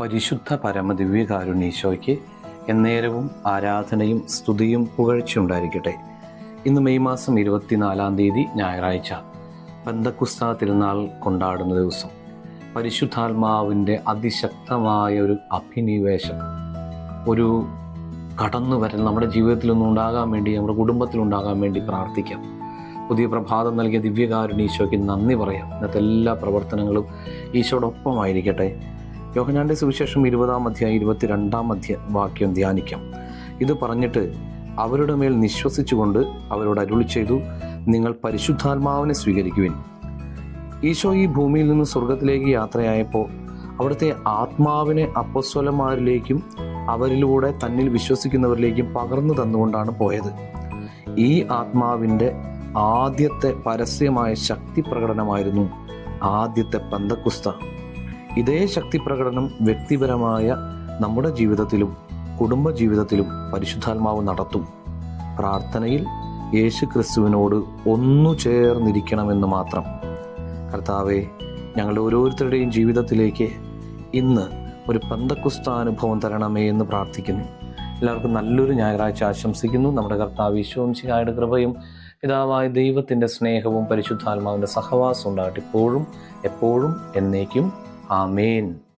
പരിശുദ്ധ പരമദിവ്യകാരുണ്യീശോയ്ക്ക് എന്നേരവും ആരാധനയും സ്തുതിയും പുകഴ്ചയുണ്ടായിരിക്കട്ടെ. ഇന്ന് മെയ് മാസം 24 ഞായറാഴ്ച, പെന്തക്കുസ്ത തിരുനാൾ കൊണ്ടാടുന്ന ദിവസം. പരിശുദ്ധാത്മാവിൻ്റെ അതിശക്തമായ ഒരു അഭിനിവേശം, ഒരു കടന്നുവരൽ നമ്മുടെ ജീവിതത്തിലൊന്നും ഉണ്ടാകാൻ വേണ്ടി, നമ്മുടെ കുടുംബത്തിലുണ്ടാകാൻ വേണ്ടി പ്രാർത്ഥിക്കാം. പുതിയ പ്രഭാതം നൽകിയ ദിവ്യകാരുണ്യീശോയ്ക്ക് നന്ദി പറയാം. ഇന്നത്തെ എല്ലാ പ്രവർത്തനങ്ങളും ഈശോടൊപ്പമായിരിക്കട്ടെ. യോഹന്നാന്റെ സുവിശേഷം 20-22 വാക്യം ധ്യാനിക്കാം. ഇത് പറഞ്ഞിട്ട് അവരുടെ മേൽ നിശ്വസിച്ചുകൊണ്ട് അവരോട് അരുളി ചെയ്തു, നിങ്ങൾ പരിശുദ്ധാത്മാവിനെ സ്വീകരിക്കുവിൻ. ഈശോ ഈ ഭൂമിയിൽ നിന്ന് സ്വർഗത്തിലേക്ക് യാത്രയായപ്പോൾ അവിടുത്തെ ആത്മാവിനെ അപ്പോസ്തലന്മാരിലേക്കും അവരിലൂടെ തന്നിൽ വിശ്വസിക്കുന്നവരിലേക്കും പകർന്നു തന്നുകൊണ്ടാണ് പോയത്. ഈ ആത്മാവിൻ്റെ ആദ്യത്തെ പരസ്യമായ ശക്തി പ്രകടനമായിരുന്നു ആദ്യത്തെ പെന്തക്കുസ്ത. ഇതേ ശക്തി പ്രകടനം വ്യക്തിപരമായ നമ്മുടെ ജീവിതത്തിലും കുടുംബ ജീവിതത്തിലും പരിശുദ്ധാത്മാവ് നടത്തും. പ്രാർത്ഥനയിൽ യേശു ക്രിസ്തുവിനോട് ഒന്നു ചേർന്നിരിക്കണമെന്ന് മാത്രം. കർത്താവേ, ഞങ്ങളുടെ ഓരോരുത്തരുടെയും ജീവിതത്തിലേക്ക് ഇന്ന് ഒരു പെന്തക്കുസ്ത അനുഭവം തരണമേ എന്ന് പ്രാർത്ഥിക്കുന്നു. എല്ലാവർക്കും നല്ലൊരു ഞായറാഴ്ച ആശംസിക്കുന്നു. നമ്മുടെ കർത്താവ് ഈശോ മിശിഹായുടെ കൃപയും പിതാവായ ദൈവത്തിൻ്റെ സ്നേഹവും പരിശുദ്ധാത്മാവിൻ്റെ സഹവാസം ഉണ്ടാകട്ടെ, ഇപ്പോഴും എപ്പോഴും എന്നേക്കും. ആമേൻ.